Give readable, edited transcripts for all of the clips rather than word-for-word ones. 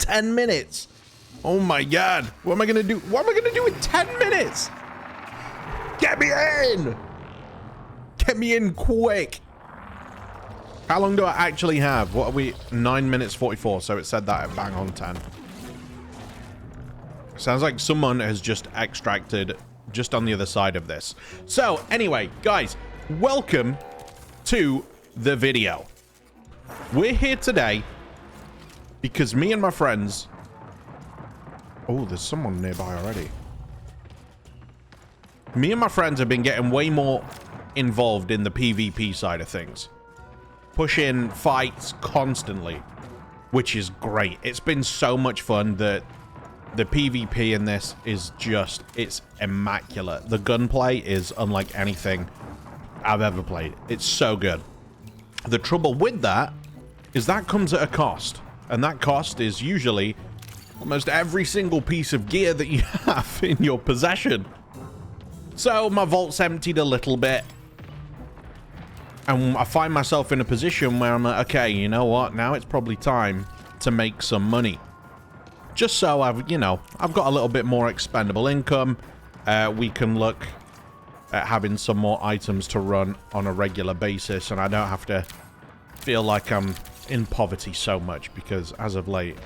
10 minutes. Oh my God. What am I going to do? What am I going to do in 10 minutes? Get me in. Get me in quick. How long do I actually have? What are we? 9 minutes 44. So it said that at bang on 10. Sounds like someone has just extracted just on the other side of this. So anyway, guys, welcome to the video. We're here today because me and my friends... Oh, there's someone nearby already. Me and my friends have been getting way more involved in the PvP side of things. Pushing fights constantly, which is great. It's been so much fun that the PvP in this is just, it's immaculate. The gunplay is unlike anything I've ever played. It's so good. The trouble with that is that comes at a cost. And that cost is usually almost every single piece of gear that you have in your possession. So my vault's emptied a little bit. And I find myself in a position where I'm like, okay, you know what? Now it's probably time to make some money. Just so I've got a little bit more expendable income. We can look at having some more items to run on a regular basis. And I don't have to feel like I'm in poverty so much, because as of late,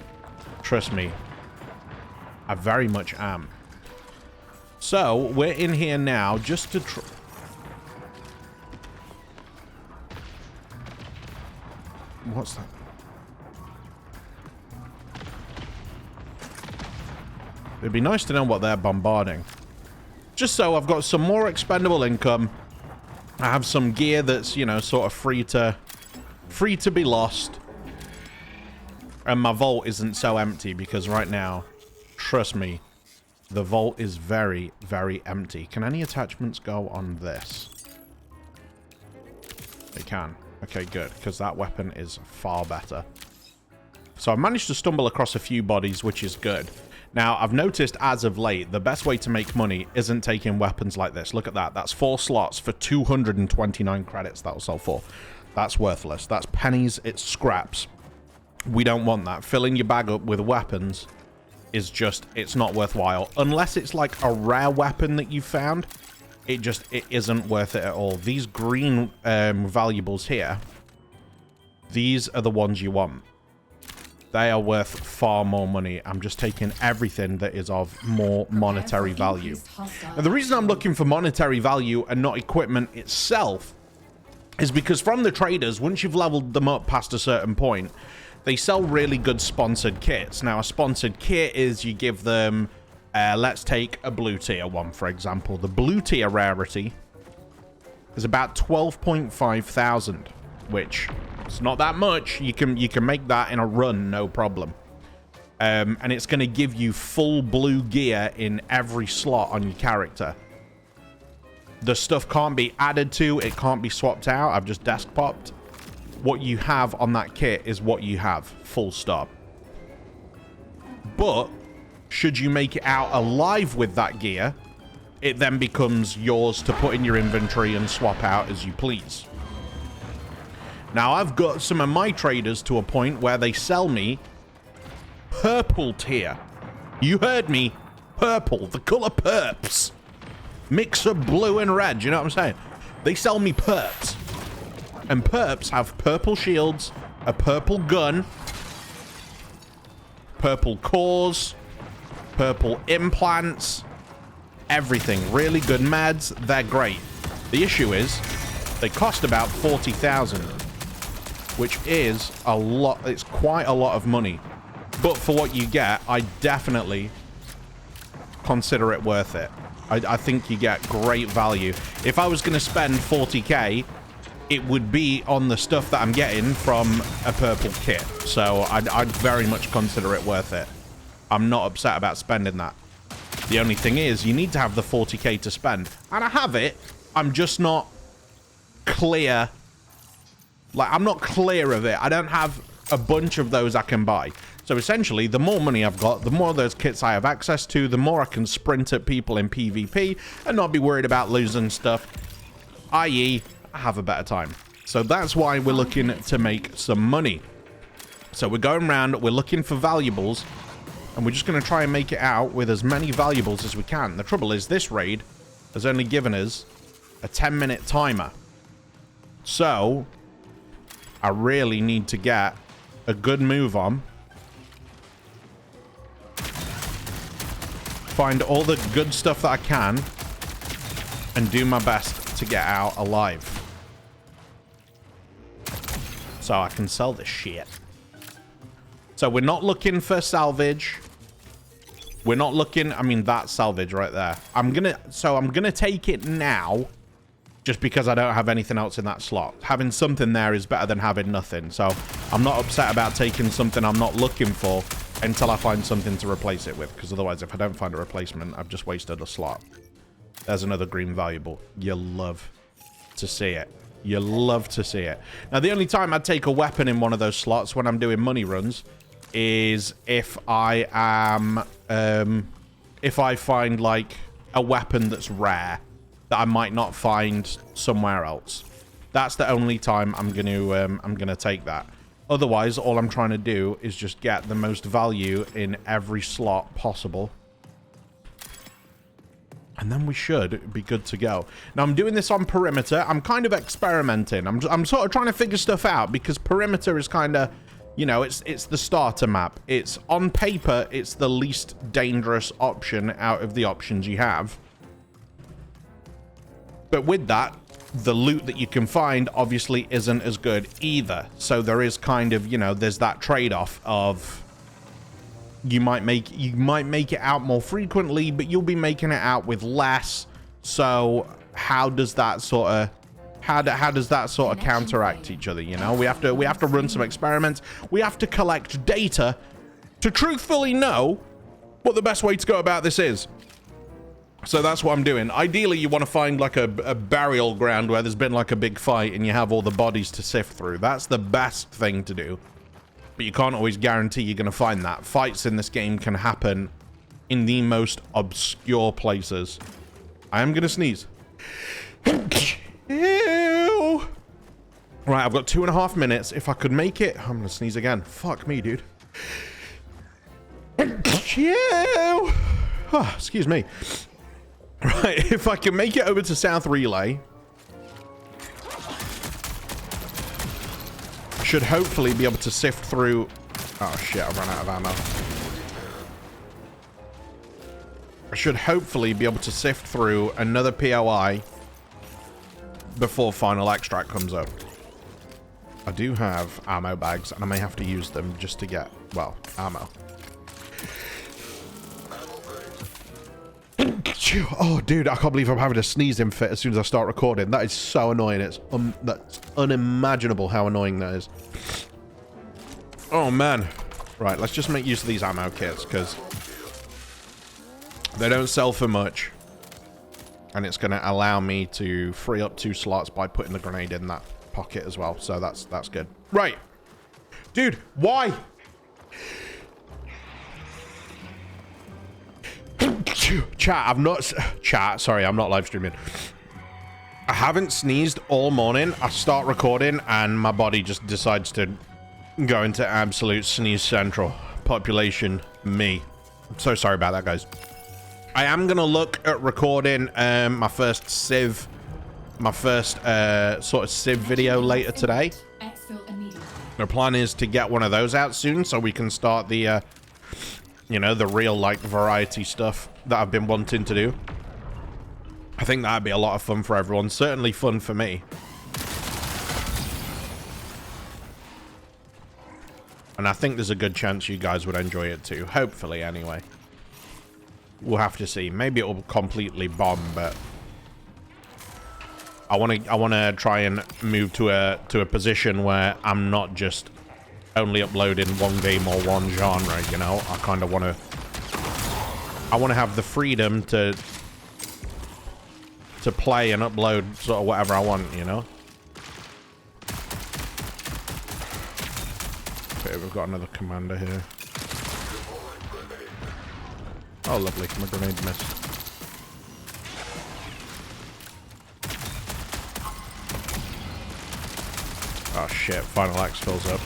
trust me, I very much am. So we're in here now just to what's that? It'd be nice to know what they're bombarding. Just so I've got some more expendable income. I have some gear that's, you know, sort of free to be lost. And my vault isn't so empty, because right now, trust me, the vault is very, very empty. Can any attachments go on this? They can. Okay, good, because that weapon is far better. So I managed to stumble across a few bodies, which is good. Now, I've noticed as of late, the best way to make money isn't taking weapons like this. Look at that. That's 4 slots for 229 credits that'll sell for. That's worthless. That's pennies. It's scraps. We don't want that. Filling your bag up with weapons is just, it's not worthwhile. Unless it's like a rare weapon that you found, it isn't worth it at all. These green valuables here, these are the ones you want. They are worth far more money. I'm just taking everything that is of more monetary value. Now, the reason I'm looking for monetary value and not equipment itself is because from the traders, once you've leveled them up past a certain point, they sell really good sponsored kits. Now, a sponsored kit is you give them, let's take a blue tier one, for example. The blue tier rarity is about 12.5 thousand, which it's not that much. You can make that in a run, no problem. And it's going to give you full blue gear in every slot on your character. The stuff can't be added to, it can't be swapped out. I've just desk popped. What you have on that kit is what you have, full stop. But should you make it out alive with that gear, it then becomes yours to put in your inventory and swap out as you please. Now, I've got some of my traders to a point where they sell me purple tier. You heard me. Purple. The color purps. Mix of blue and red. You know what I'm saying? They sell me perps. And perps have purple shields, a purple gun, purple cores, purple implants, everything. Really good meds. They're great. The issue is they cost about 40,000. Which is a lot. It's quite a lot of money. But for what you get, I definitely consider it worth it. I think you get great value. If I was going to spend 40k, it would be on the stuff that I'm getting from a purple kit. So I'd very much consider it worth it. I'm not upset about spending that. The only thing is, you need to have the 40k to spend. And I have it. I'm just not clear. Like, I'm not clear of it. I don't have a bunch of those I can buy. So essentially, the more money I've got, the more of those kits I have access to, the more I can sprint at people in PvP and not be worried about losing stuff, i.e., have a better time. So that's why we're looking to make some money. So we're going around, we're looking for valuables, and we're just going to try and make it out with as many valuables as we can. The trouble is, this raid has only given us a 10-minute timer. So I really need to get a good move on. Find all the good stuff that I can and do my best to get out alive. So I can sell this shit. So we're not looking for salvage. We're not looking... I mean, that's salvage right there. I'm gonna take it now just because I don't have anything else in that slot. Having something there is better than having nothing. So I'm not upset about taking something I'm not looking for until I find something to replace it with. Because otherwise, if I don't find a replacement, I've just wasted a slot. There's another green valuable. You love to see it. You love to see it. Now, the only time I'd take a weapon in one of those slots when I'm doing money runs is if I am... if I find, like, a weapon that's rare that I might not find somewhere else. That's the only time I'm gonna take that. Otherwise, all I'm trying to do is just get the most value in every slot possible. And then we should be good to go. Now, I'm doing this on perimeter. I'm kind of experimenting. I'm sort of trying to figure stuff out because perimeter is kind of, you know, it's the starter map. It's on paper, it's the least dangerous option out of the options you have. But with that, the loot that you can find obviously isn't as good either. So there is kind of, you know, there's that trade-off of you might make it out more frequently, but you'll be making it out with less. So how does that sort of counteract each other? You know, we have to run some experiments. We have to collect data to truthfully know what the best way to go about this is. So that's what I'm doing. Ideally, you want to find like a burial ground where there's been like a big fight and you have all the bodies to sift through. That's the best thing to do. But you can't always guarantee you're going to find that. Fights in this game can happen in the most obscure places. I am going to sneeze. Ew. Right, I've got 2.5 minutes. If I could make it... I'm going to sneeze again. Fuck me, dude. Ew. Oh, excuse me. Right, if I can make it over to South Relay... should hopefully be able to sift through... Oh, shit, I ran out of ammo. I should hopefully be able to sift through another POI before final extract comes up. I do have ammo bags, and I may have to use them just to get, well, ammo. Oh, dude, I can't believe I'm having a sneezing fit as soon as I start recording. That is so annoying. That's unimaginable how annoying that is. Oh, man. Right, let's just make use of these ammo kits, because they don't sell for much. And it's going to allow me to free up 2 slots by putting the grenade in that pocket as well. So that's good. Right. Dude, why? Sorry, I'm not live streaming. I haven't sneezed all morning. I start recording and my body just decides to go into absolute sneeze central. Population, me. I'm so sorry about that, guys. I am gonna look at recording my first sort of civ video later today. The plan is to get one of those out soon so we can start the you know, the real, like, variety stuff that I've been wanting to do. I think that'd be a lot of fun for everyone. Certainly fun for me. And I think there's a good chance you guys would enjoy it too. Hopefully, anyway. We'll have to see. Maybe it'll completely bomb, but I want to try and move to a position where I'm not just only uploading one game or one genre, you know. I kind of want to have the freedom to play and upload sort of whatever I want, you know. Okay, we've got another commander here. Oh, lovely. My grenade missed. Oh, shit. Final X fills up.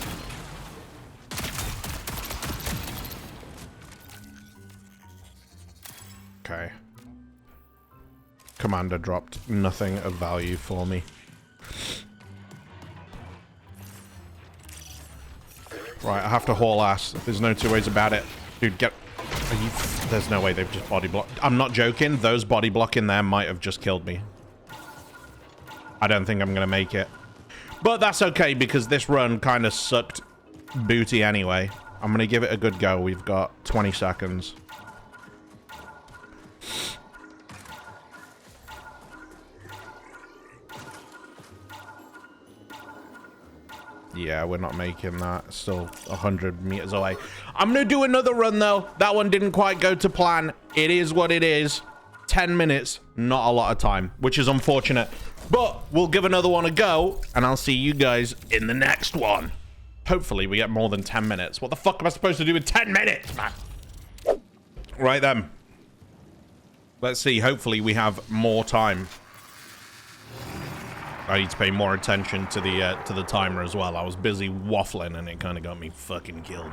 Okay. Commander dropped nothing of value for me. Right, I have to haul ass. There's no two ways about it. Dude, get... There's no way they've just body blocked. I'm not joking. Those body blocking there might have just killed me. I don't think I'm going to make it. But that's okay, because this run kind of sucked booty anyway. I'm going to give it a good go. We've got 20 seconds. Yeah, we're not making that. Still 100 meters away. I'm going to do another run, though. That one didn't quite go to plan. It is what it is. 10 minutes, not a lot of time, which is unfortunate. But we'll give another one a go, and I'll see you guys in the next one. Hopefully, we get more than 10 minutes. What the fuck am I supposed to do with 10 minutes, man? Right then. Let's see. Hopefully, we have more time. I need to pay more attention to the timer as well. I was busy waffling, and it kind of got me fucking killed.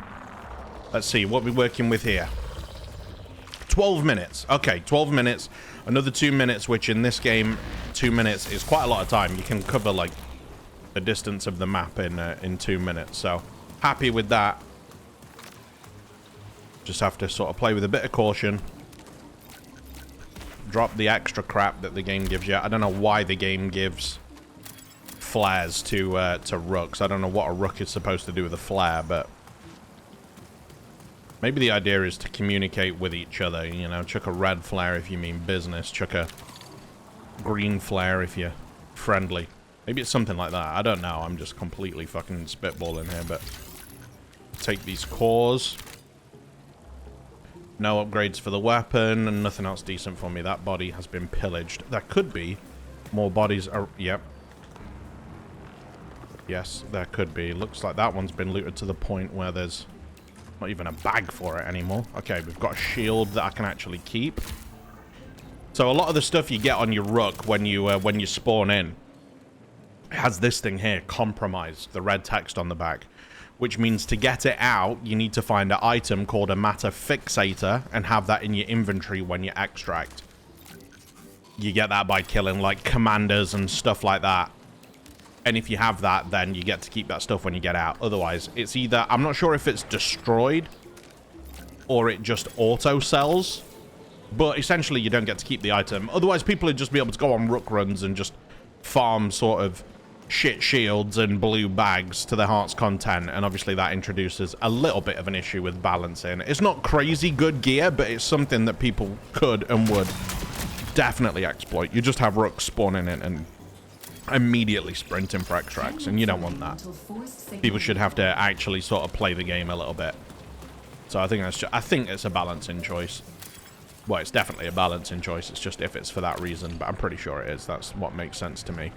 Let's see. What are we working with here? 12 minutes. Okay, 12 minutes. Another 2 minutes, which in this game, 2 minutes is quite a lot of time. You can cover, like, the distance of the map in 2 minutes. So, happy with that. Just have to sort of play with a bit of caution. Drop the extra crap that the game gives you. I don't know why the game gives flares to rooks. I don't know what a rook is supposed to do with a flare, but maybe the idea is to communicate with each other, you know, chuck a red flare if you mean business, chuck a green flare if you're friendly. Maybe it's something like that. I don't know. I'm just completely fucking spitballing here, but take these cores. No upgrades for the weapon and nothing else decent for me. That body has been pillaged. There could be more bodies. Yep. Yes, there could be. Looks like that one's been looted to the point where there's not even a bag for it anymore. Okay, we've got a shield that I can actually keep. So a lot of the stuff you get on your rook when you spawn in has this thing here, compromised, the red text on the back, which means to get it out, you need to find an item called a matter fixator and have that in your inventory when you extract. You get that by killing like commanders and stuff like that. And if you have that, then you get to keep that stuff when you get out. Otherwise, it's either... I'm not sure if it's destroyed or it just auto-sells. But essentially, you don't get to keep the item. Otherwise, people would just be able to go on rook runs and just farm sort of shit shields and blue bags to their heart's content. And obviously, that introduces a little bit of an issue with balancing. It's not crazy good gear, but it's something that people could and would definitely exploit. You just have rooks spawning in and immediately sprinting for extracts, and you don't want that. People should have to actually sort of play the game a little bit. So I think that's just, I think it's a balancing choice. Well, it's definitely a balancing choice. It's just if it's for that reason, but I'm pretty sure it is. That's what makes sense to me.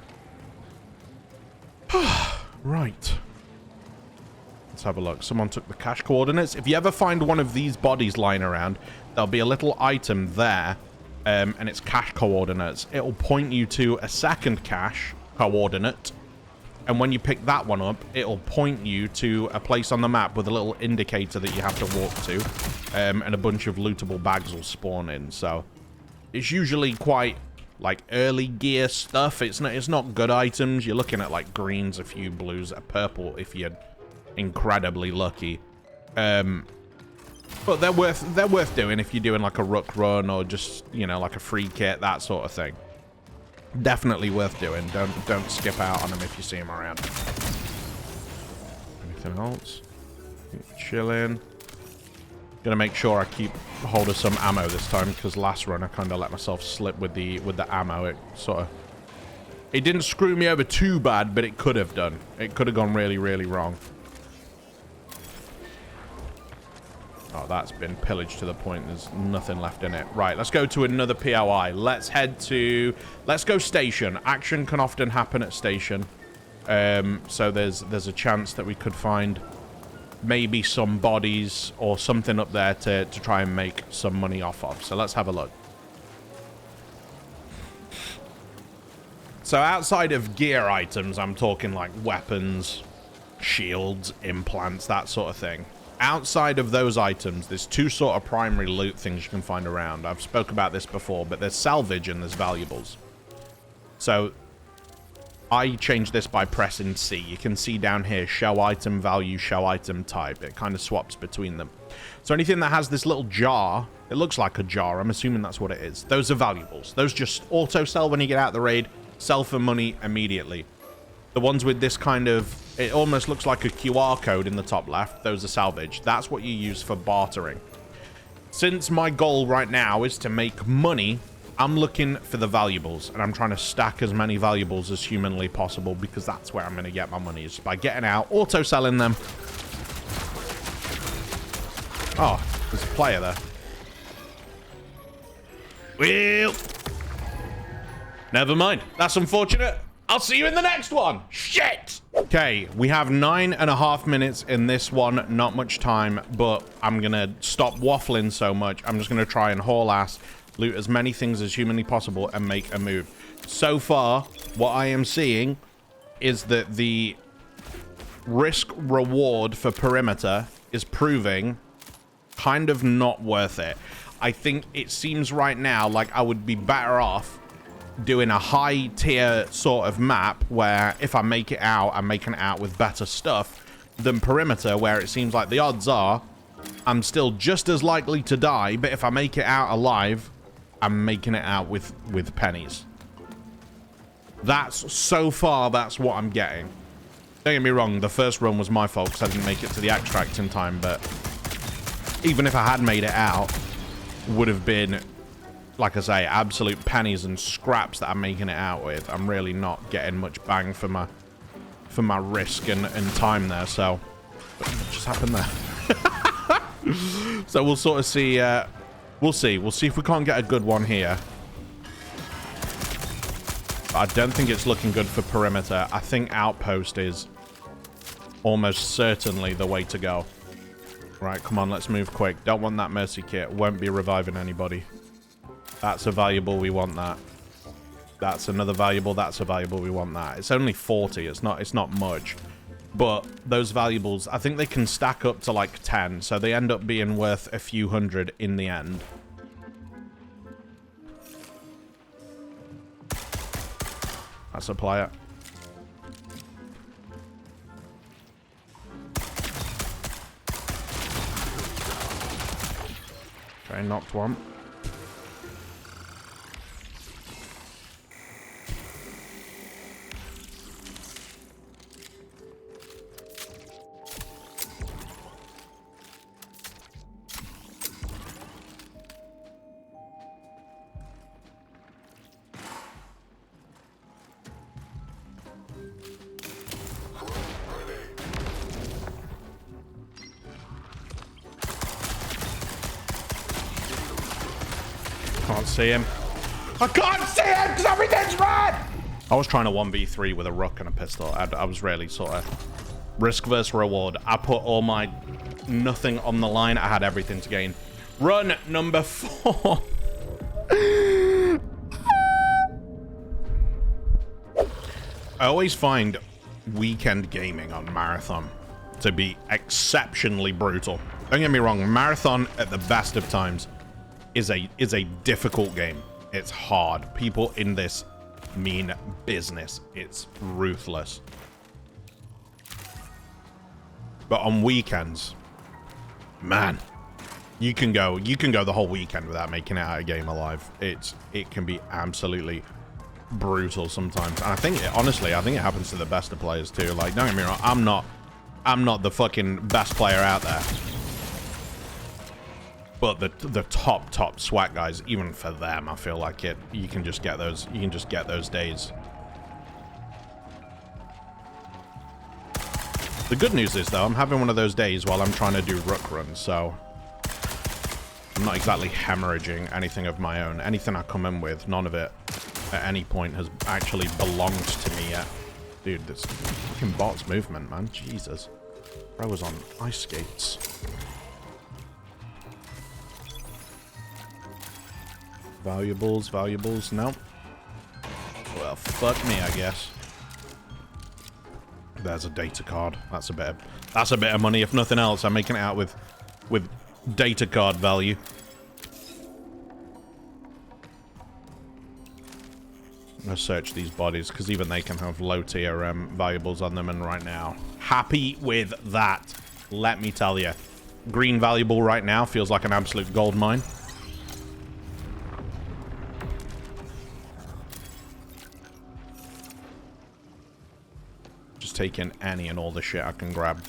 Right. Let's have a look. Someone took the cache coordinates. If you ever find one of these bodies lying around, there'll be a little item there, and it's cache coordinates. It'll point you to a second cache coordinate, and when you pick that one up, it'll point you to a place on the map with a little indicator that you have to walk to, and a bunch of lootable bags will spawn in. So it's usually quite like early gear stuff. It's not good items. You're looking at like greens, a few blues, a purple if you're incredibly lucky. But they're worth doing if you're doing like a rook run or just, you know, like a free kit, that sort of thing. Definitely worth doing. Don't skip out on them if you see them around. Anything else? Chilling. Gonna make sure I keep hold of some ammo this time, because last run I kind of let myself slip with the ammo. It didn't screw me over too bad, but it could have done. It could have gone really, really wrong. Oh, that's been pillaged to the point there's nothing left in it. Right, let's go to another POI. Let's go station. Action can often happen at station. So there's a chance that we could find maybe some bodies or something up there to try and make some money off of. So let's have a look. So outside of gear items, I'm talking like weapons, shields, implants, that sort of thing. outside of those items, there's two sort of primary loot things you can find around. I've spoke about this before, but there's salvage and there's valuables. So I changed this by pressing C. You can see down here, show item value, show item type. It kind of swaps between them. So anything that has this little jar, it looks like a jar. I'm assuming that's what it is. Those are valuables. Those just auto sell when you get out of the raid, sell for money immediately. The ones with this kind of, it almost looks like a QR code in the top left. Those are salvage. That's what you use for bartering. Since my goal right now is to make money, I'm looking for the valuables, and I'm trying to stack as many valuables as humanly possible because that's where I'm going to get my money, is by getting out, auto-selling them. Oh, there's a player there. Well, never mind. That's unfortunate. I'll see you in the next one. Shit! Okay, we have 9.5 minutes in this one. Not much time, but I'm going to stop waffling so much. I'm just going to try and haul ass, loot as many things as humanly possible, and make a move. So far, what I am seeing is that the risk reward for perimeter is proving kind of not worth it. I think it seems right now like I would be better off doing a high tier sort of map where if I make it out, I'm making it out with better stuff than perimeter, where it seems like the odds are I'm still just as likely to die, but if I make it out alive, I'm making it out with pennies. That's, so far, that's what I'm getting. Don't get me wrong, the first run was my fault because I didn't make it to the extract in time, but even if I had made it out, would have been, like I say, absolute pennies and scraps that I'm making it out with. I'm really not getting much bang for my risk and time there, so what just happened there? So we'll sort of see, we'll see if we can't get a good one here. But I don't think it's looking good for perimeter. I think outpost is almost certainly the way to go. Right, come on, let's move quick. Don't want that mercy kit. Won't be reviving anybody. That's a valuable, we want that. That's another valuable, that's a valuable, we want that. It's only 40, it's not much. But those valuables, I think they can stack up to like 10, so they end up being worth a few hundred in the end. That's a player. Okay, knocked one. Can't see him. I can't see him because everything's red! I was trying to 1v3 with a rook and a pistol. I was really sort of risk versus reward. I put all my nothing on the line. I had everything to gain. Run number 4. I always find weekend gaming on Marathon to be exceptionally brutal. Don't get me wrong, Marathon at the best of times is a difficult game. It's hard. People in this mean business. It's ruthless. But on weekends, man, you can go the whole weekend without making it out of game alive. It can be absolutely brutal sometimes. And I think honestly, I think it happens to the best of players too. Like, don't get me wrong, I'm not the fucking best player out there. But the top SWAT guys, even for them, I feel like you can just get those days. The good news is though, I'm having one of those days while I'm trying to do rook runs, so I'm not exactly hemorrhaging anything of my own. Anything I come in with, none of it at any point has actually belonged to me yet. Dude, this fucking bot's movement, man. Jesus. I was on ice skates. Valuables, no. Well, fuck me, I guess. There's a data card. That's That's a bit of money. If nothing else, I'm making it out with data card value. I'm gonna search these bodies because even they can have low tier valuables on them. And right now, happy with that. Let me tell you, green valuable right now feels like an absolute gold mine. Just taking any and all the shit I can grab.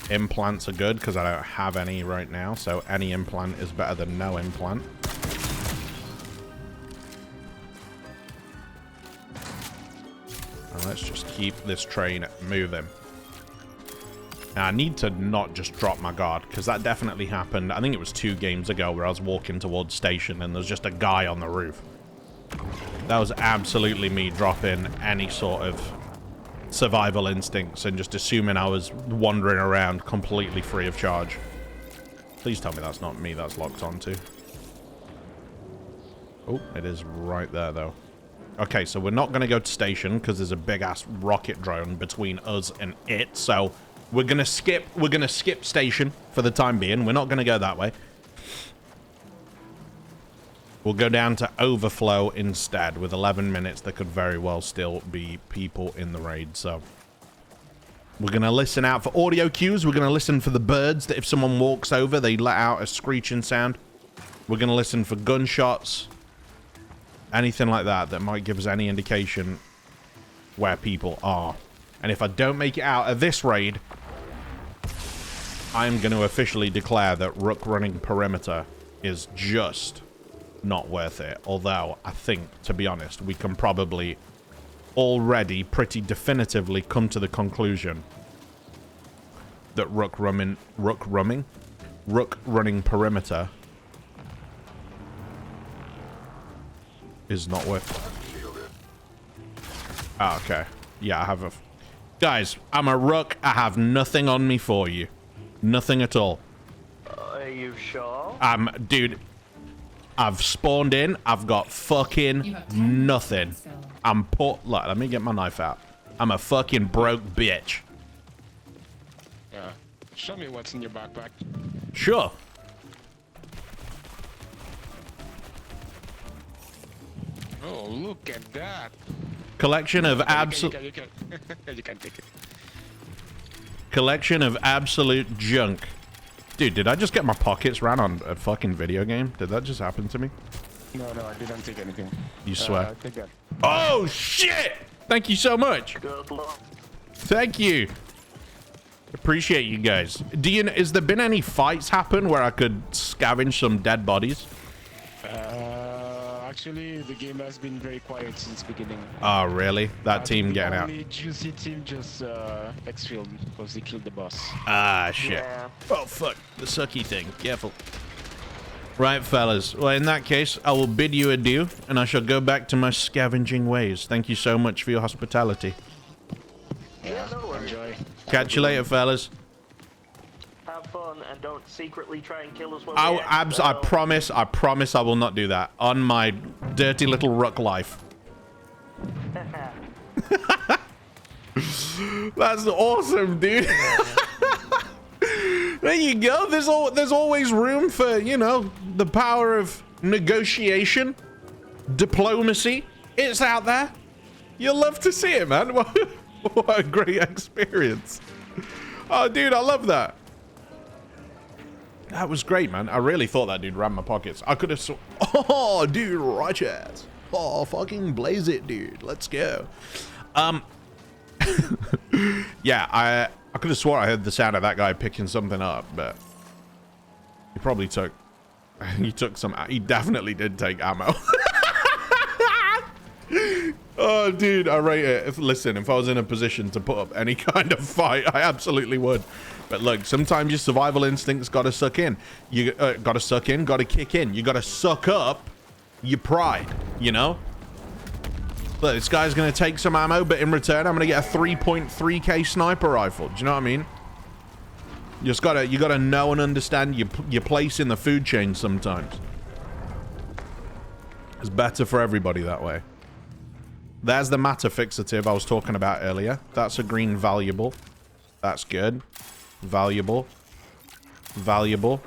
Implants are good because I don't have any right now, so any implant is better than no implant. And let's just keep this train moving. Now, I need to not just drop my guard, because that definitely happened. I think it was 2 games ago where I was walking towards station and there's just a guy on the roof. That was absolutely me dropping any sort of survival instincts and just assuming I was wandering around completely free of charge. Please tell me that's not me that's locked onto. Oh, it is right there, though. Okay, so we're not going to go to station because there's a big-ass rocket drone between us and it, so we're going to skip station for the time being. We're not going to go that way. We'll go down to overflow instead. With 11 minutes, there could very well still be people in the raid, so we're going to listen out for audio cues. We're going to listen for the birds that if someone walks over, they let out a screeching sound. We're going to listen for gunshots. Anything like that that might give us any indication where people are. And if I don't make it out of this raid, I'm going to officially declare that Rook running perimeter is just not worth it. Although, I think, to be honest, we can probably already pretty definitively come to the conclusion that Rook running perimeter is not worth it. Oh, okay. Yeah, I have a... Guys, I'm a Rook. I have nothing on me for you. Nothing at all. Are you sure? Dude, I've spawned in. I've got fucking nothing. I'm Look, let me get my knife out. I'm a fucking broke bitch. Yeah. Show me what's in your backpack. Sure. Oh, look at that. Collection of absolute... You can take it. Collection of absolute junk. Dude, did I just get my pockets ran on a fucking video game? Did that just happen to me? No, I didn't take anything. You swear? Take that. Oh, shit! Thank you so much. Good luck. Thank you. Appreciate you guys. Has there been any fights happen where I could scavenge some dead bodies? Actually, the game has been very quiet since beginning. Oh, really? That team getting out. The only juicy team just exfilled because they killed the boss. Ah, shit. Yeah. Oh, fuck. The sucky thing. Careful. Right, fellas. Well, in that case, I will bid you adieu, and I shall go back to my scavenging ways. Thank you so much for your hospitality. Yeah, no worries. Enjoy. Catch you later, fellas. Have fun and don't secretly try and kill us when I promise I will not do that. On my dirty little Rook life. That's awesome, dude. There you go. There's always room for, you know, the power of negotiation, diplomacy. It's out there. You'll love to see it, man. What a great experience. Oh, dude, I love that. That was great, man. I really thought that dude ran my pockets. I could have Oh, dude, righteous. Oh, fucking blaze it, dude. Let's go. Yeah, I could have swore I heard the sound of that guy picking something up, but he probably took... He definitely did take ammo. Oh, dude, I rate it. Listen, if I was in a position to put up any kind of fight, I absolutely would. But look, sometimes your survival instincts gotta suck in. You gotta suck in, gotta kick in. You gotta suck up your pride, you know? Look, this guy's gonna take some ammo, but in return, I'm gonna get a 3.3k sniper rifle. Do you know what I mean? You gotta know and understand your place in the food chain sometimes. It's better for everybody that way. There's the matter fixative I was talking about earlier. That's a green valuable. That's good. Valuable. Valuable.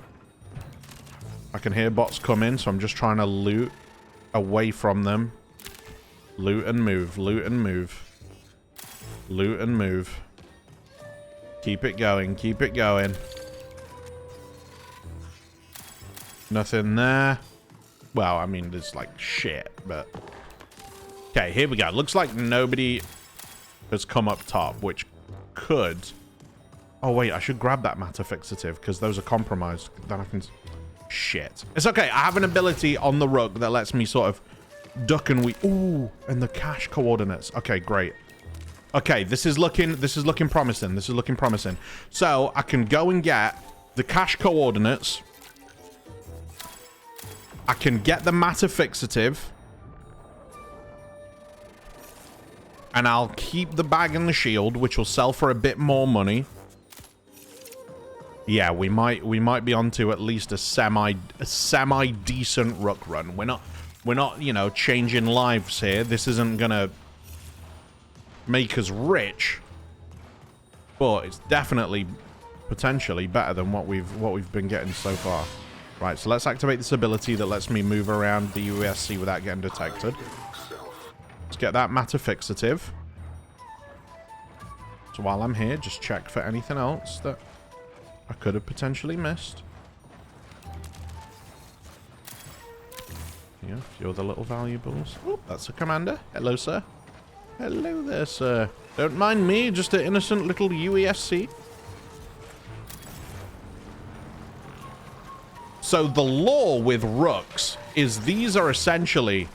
I can hear bots come in, so I'm just trying to loot away from them. Loot and move. Loot and move. Loot and move. Keep it going. Keep it going. Nothing there. Well, I mean, there's like shit, but... Okay, here we go. Looks like nobody has come up top, which could... Oh, wait, I should grab that matter fixative, because those are compromised. Then I can... Shit. It's okay. I have an ability on the Rook that lets me sort of duck and we... Ooh, and the cache coordinates. Okay, great. Okay, this is looking promising. This is looking promising. So, I can go and get the cache coordinates. I can get the matter fixative. And I'll keep the bag and the shield, which will sell for a bit more money. Yeah, we might be onto at least a semi decent Rook run. We're not, you know, changing lives here. This isn't gonna make us rich, but it's definitely potentially better than what we've been getting so far. Right, so let's activate this ability that lets me move around the USC without getting detected. Let's get that matter fixative. So while I'm here, just check for anything else that I could have potentially missed. Yeah, a few other little valuables. Oh, that's a commander. Hello, sir. Hello there, sir. Don't mind me, just an innocent little UESC. So the law with Rooks is these are essentially...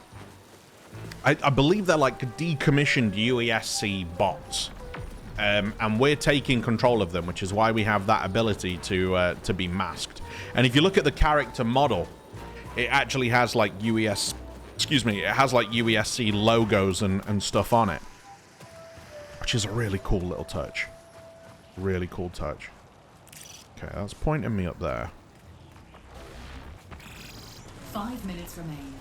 I believe they're like decommissioned UESC bots. And we're taking control of them, which is why we have that ability to be masked. And if you look at the character model, it actually has like it has like UESC logos and stuff on it, which is a really cool little touch. Really cool touch. Okay, that's pointing me up there. 5 minutes remain.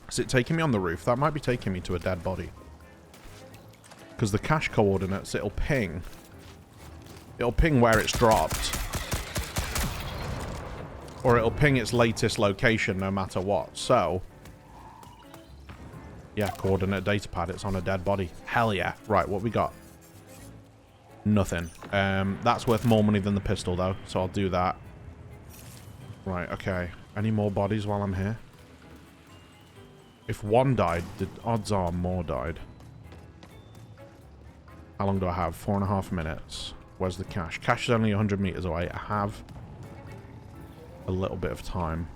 Is it taking me on the roof? That might be taking me to a dead body. Because the cache coordinates, it'll ping. It'll ping where it's dropped. Or it'll ping its latest location no matter what. So, yeah, coordinate data pad. It's on a dead body. Hell yeah. Right, what we got? Nothing. That's worth more money than the pistol, though. So I'll do that. Right, okay. Any more bodies while I'm here? If one died, the odds are more died. How long do I have? 4.5 minutes. Where's the cache? Cache is only 100 meters away. I have a little bit of time.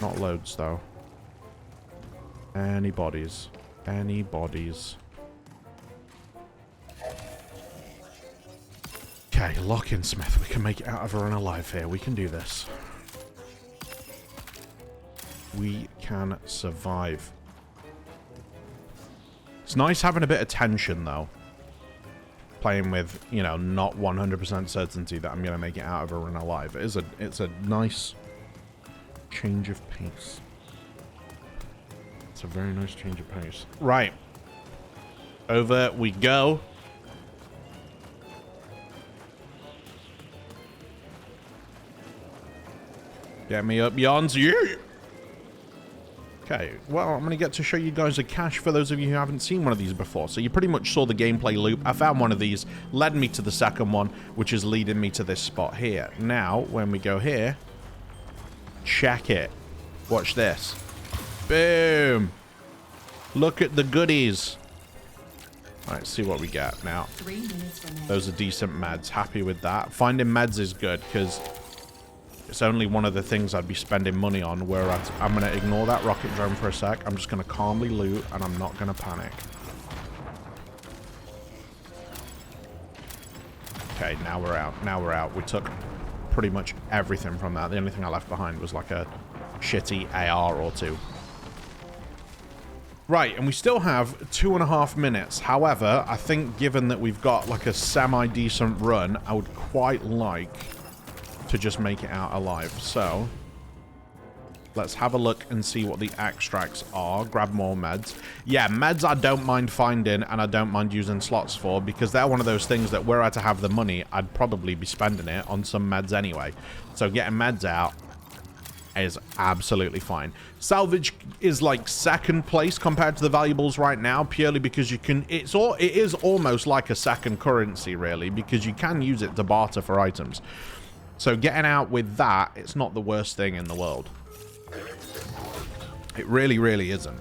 Not loads, though. Any bodies? Any bodies? Okay, lock in, Smith. We can make it out of her and alive here. We can do this. We can survive. It's nice having a bit of tension, though. Playing with, you know, not 100% certainty that I'm going to make it out of her and alive. It's a nice change of pace. It's a very nice change of pace. Right. Over we go. Get me up, yawns. Yeah. Okay, well, I'm going to get to show you guys a cache for those of you who haven't seen one of these before. So you pretty much saw the gameplay loop. I found one of these, led me to the second one, which is leading me to this spot here. Now, when we go here, check it. Watch this. Boom. Look at the goodies. All right, see what we get now. 3 minutes remaining. Those are decent meds. Happy with that. Finding meds is good because it's only one of the things I'd be spending money on, where I'm going to ignore that rocket drone for a sec. I'm just going to calmly loot, and I'm not going to panic. Okay, now we're out. Now we're out. We took pretty much everything from that. The only thing I left behind was like a shitty AR or two. Right, and we still have 2.5 minutes. However, I think given that we've got like a semi-decent run, I would quite like to just make it out alive. So Let's have a look and see what the extracts are. Grab more meds. Yeah, meds I don't mind finding and I don't mind using slots for, because they're one of those things that were I to have the money, I'd probably be spending it on some meds anyway. So getting meds out is absolutely fine. Salvage is like second place compared to the valuables right now, purely because you can, it is almost like a second currency really, because you can use it to barter for items. So getting out with that, it's not the worst thing in the world. It really, really isn't.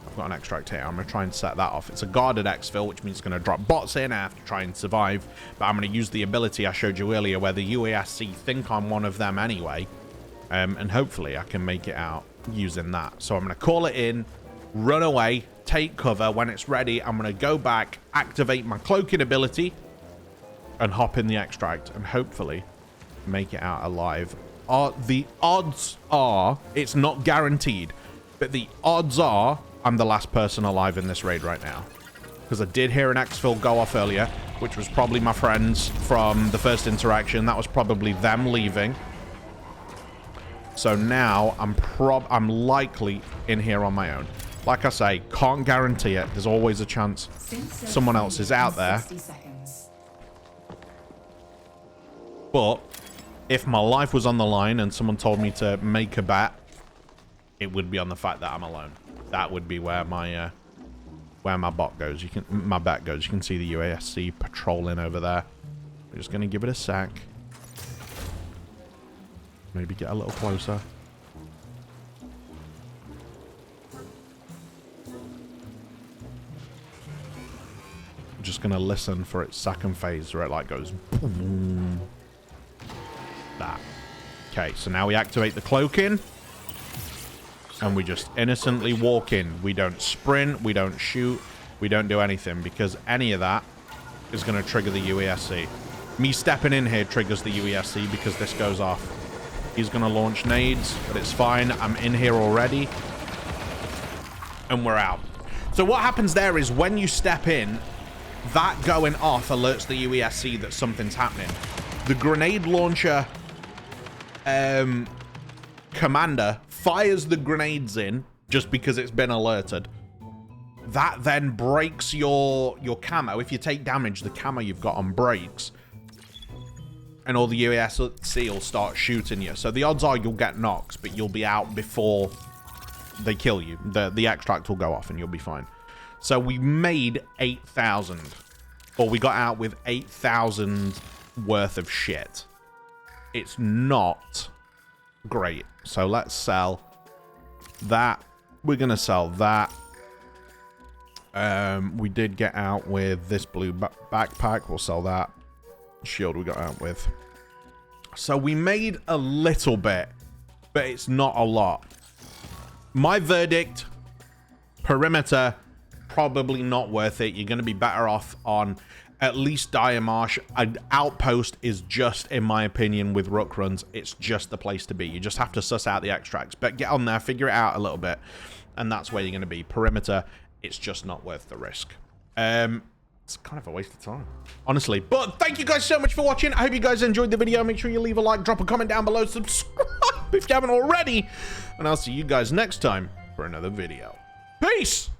I've got an extract here. I'm going to try and set that off. It's a guarded exfil, which means it's going to drop bots in. I have to try and survive. But I'm going to use the ability I showed you earlier where the UASC think I'm one of them anyway. And hopefully I can make it out using that. So I'm going to call it in, run away, take cover. When it's ready, I'm going to go back, activate my cloaking ability, and hop in the extract. And hopefully make it out alive. The odds are, it's not guaranteed, but the odds are I'm the last person alive in this raid right now. Because I did hear an exfil go off earlier, which was probably my friends from the first interaction. That was probably them leaving. So now I'm likely in here on my own. Like I say, can't guarantee it. There's always a chance someone else is out there. But if my life was on the line and someone told me to make a bet, it would be on the fact that I'm alone. That would be where my bot goes. My bet goes. You can see the UASC patrolling over there. We're just gonna give it a sec. Maybe get a little closer. I'm just gonna listen for its second phase where it like goes boom. That. Okay, so now we activate the cloaking. And we just innocently walk in. We don't sprint, we don't shoot, we don't do anything, because any of that is going to trigger the UASC. Me stepping in here triggers the UASC because this goes off. He's going to launch nades, but it's fine. I'm in here already. And we're out. So what happens there is when you step in, that going off alerts the UASC that something's happening. The grenade launcher commander fires the grenades in just because it's been alerted. That then breaks your camo. If you take damage, the camo you've got on breaks. And all the UASC will start shooting you. So the odds are you'll get knocks, but you'll be out before they kill you. The extract will go off and you'll be fine. So we made 8,000. Or we got out with 8,000 worth of shit. It's not great. So let's sell that. We're going to sell that. We did get out with this blue backpack. We'll sell that. Shield we got out with. So we made a little bit, but it's not a lot. My verdict, perimeter, probably not worth it. You're going to be better off on at least Dire Marsh. An outpost is just, in my opinion, with Rook runs, it's just the place to be. You just have to suss out the extracts. But get on there, figure it out a little bit. And that's where you're going to be. Perimeter, it's just not worth the risk. It's kind of a waste of time, honestly. But thank you guys so much for watching. I hope you guys enjoyed the video. Make sure you leave a like, drop a comment down below, subscribe if you haven't already. And I'll see you guys next time for another video. Peace!